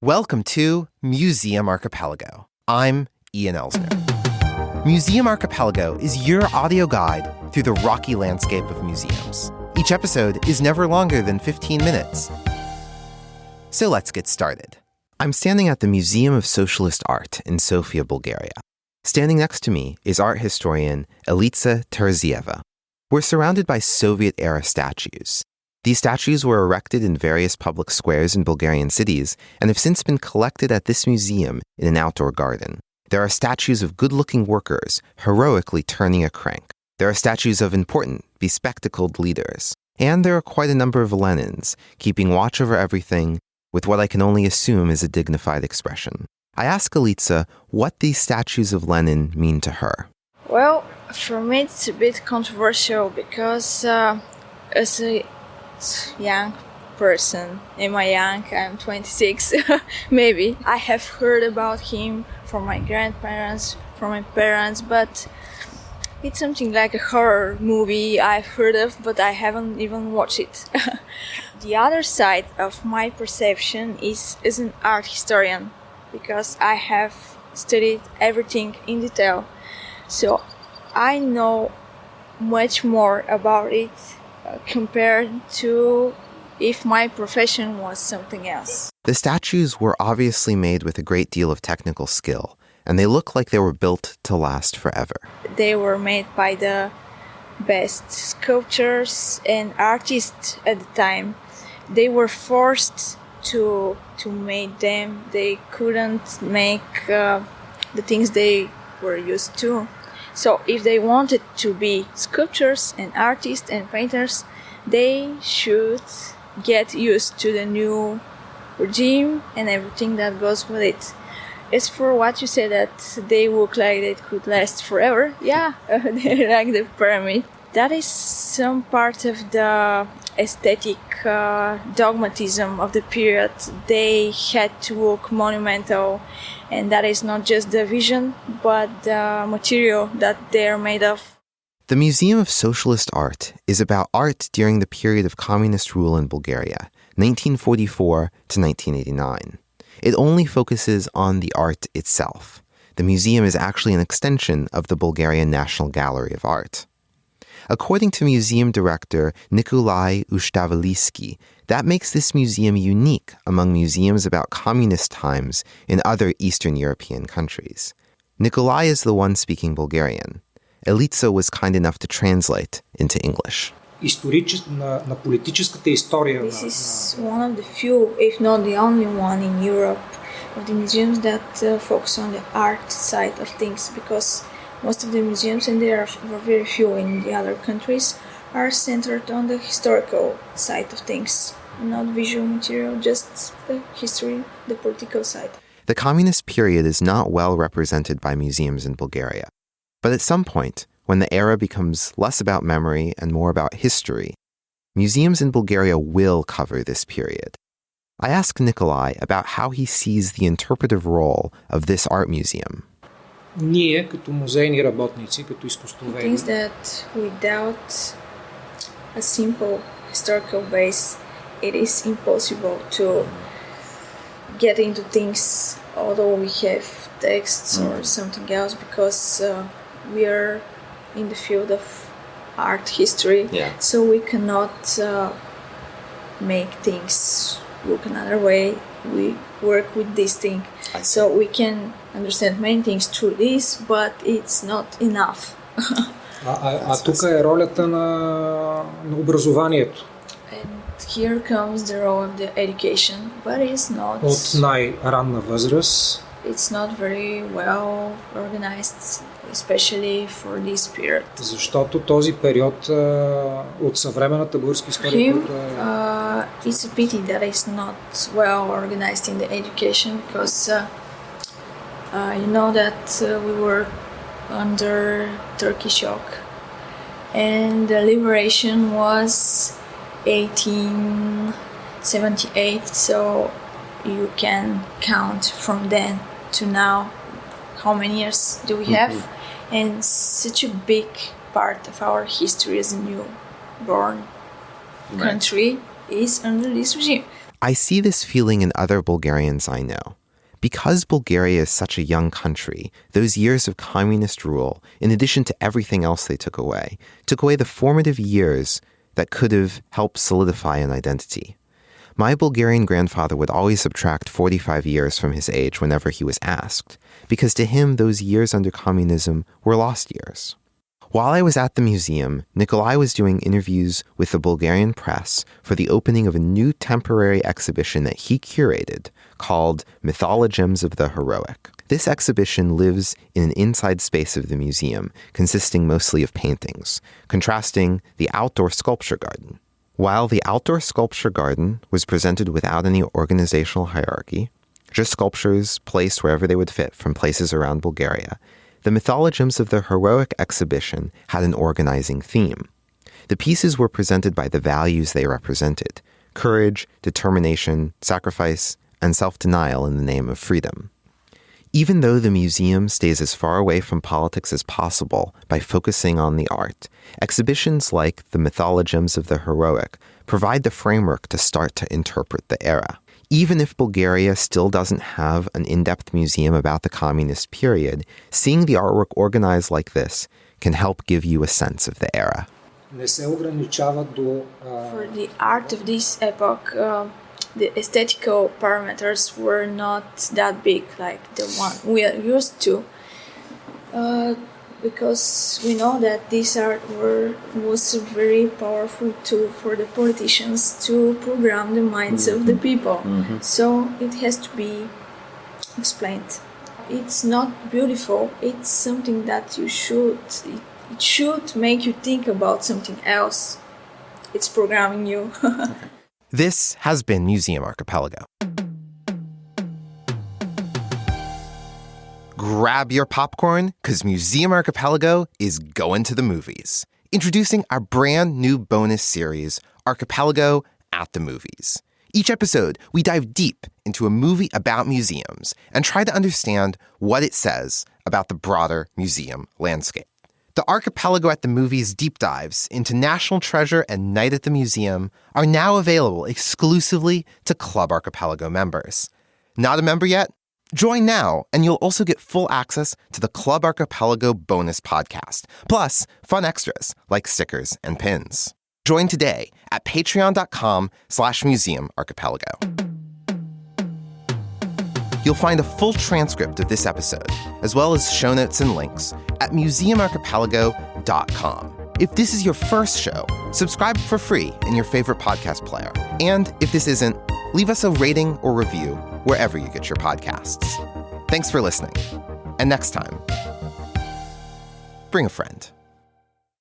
Welcome to Museum Archipelago. I'm Ian Elsner. Museum Archipelago is your audio guide through the rocky landscape of museums. Each episode is never longer than 15 minutes. So let's get started. I'm standing at the Museum of Socialist Art in Sofia, Bulgaria. Standing next to me is art historian Elitsa Terzieva. We're surrounded by Soviet-era statues. These statues were erected in various public squares in Bulgarian cities and have since been collected at this museum in an outdoor garden. There are statues of good-looking workers heroically turning a crank. There are statues of important, bespectacled leaders. And there are quite a number of Lenins, keeping watch over everything with what I can only assume is a dignified expression. I ask Elitsa what these statues of Lenin mean to her. Well, for me it's a bit controversial because as a young person, I'm 26, maybe. I have heard about him from my grandparents, from my parents, but it's something like a horror movie I've heard of, but I haven't even watched it. The other side of my perception is as an art historian, because I have studied everything in detail. So I know much more about it compared to if my profession was something else. The statues were obviously made with a great deal of technical skill, and they look like they were built to last forever. They were made by the best sculptors and artists at the time. They were forced to make them. They couldn't make the things they were used to. So if they wanted to be sculptors and artists and painters, they should get used to the new regime and everything that goes with it. As for what you said, that they look like they could last forever, yeah, they're like the pyramid. That is some part of the aesthetic dogmatism of the period. They had to look monumental, and that is not just the vision, but the material that they're made of. The Museum of Socialist Art is about art during the period of communist rule in Bulgaria, 1944 to 1989. It only focuses on the art itself. The museum is actually an extension of the Bulgarian National Gallery of Art. According to museum director Nikolai Ushtavaliiski, that makes this museum unique among museums about communist times in other Eastern European countries. Nikolai is the one speaking Bulgarian. Elitsa was kind enough to translate into English. This is one of the few, if not the only one in Europe, of the museums that focus on the art side of things, because most of the museums, and there are very few in the other countries, are centered on the historical side of things, not visual material, just the history, the political side. The communist period is not well represented by museums in Bulgaria. But at some point, when the era becomes less about memory and more about history, museums in Bulgaria will cover this period. I asked Nikolai about how he sees the interpretive role of this art museum. Things that without a simple historical base, it is impossible to get into things, although we have texts or something else, because we are in the field of art history, so we cannot make things look another way. We work with this thing, so we can understand many things through this, but it's not enough. Тук е ролята на образованието. And here comes the role of the education, but it's not. От най-ранна възраст. It's not very well organized, especially for this period. Защото този период от съвременната българска история, it's a pity that it's not well organized in the education, because you know that we were under Turkish shock, and the liberation was 1878, so you can count from then to now how many years do we have, and such a big part of our history as a newborn country is under this regime. I see this feeling in other Bulgarians I know. Because Bulgaria is such a young country, those years of communist rule, in addition to everything else they took away the formative years that could have helped solidify an identity. My Bulgarian grandfather would always subtract 45 years from his age whenever he was asked, because to him those years under communism were lost years. While I was at the museum, Nikolai was doing interviews with the Bulgarian press for the opening of a new temporary exhibition that he curated called Mythologems of the Heroic. This exhibition lives in an inside space of the museum, consisting mostly of paintings, contrasting the outdoor sculpture garden. While the outdoor sculpture garden was presented without any organizational hierarchy, just sculptures placed wherever they would fit from places around Bulgaria, the Mythologems of the Heroic exhibition had an organizing theme. The pieces were presented by the values they represented: courage, determination, sacrifice, and self-denial in the name of freedom. Even though the museum stays as far away from politics as possible by focusing on the art, exhibitions like the Mythologems of the Heroic provide the framework to start to interpret the era. Even if Bulgaria still doesn't have an in-depth museum about the communist period, seeing the artwork organized like this can help give you a sense of the era. Не се ограничават до... For the art of this epoch, the aesthetical parameters were not that big like the one we are used to, because we know that this art was a very powerful tool for the politicians to program the minds of the people. So it has to be explained. It's not beautiful, it's something that it should make you think about something else. It's programming you. This has been Museum Archipelago. Grab your popcorn, because Museum Archipelago is going to the movies. Introducing our brand new bonus series, Archipelago at the Movies. Each episode, we dive deep into a movie about museums and try to understand what it says about the broader museum landscape. The Archipelago at the Movies deep dives into National Treasure and Night at the Museum are now available exclusively to Club Archipelago members. Not a member yet? Join now, and you'll also get full access to the Club Archipelago bonus podcast, plus fun extras like stickers and pins. Join today at patreon.com/museumarchipelago. You'll find a full transcript of this episode, as well as show notes and links, at museumarchipelago.com. If this is your first show, subscribe for free in your favorite podcast player. And if this isn't, leave us a rating or review wherever you get your podcasts. Thanks for listening. And next time, bring a friend.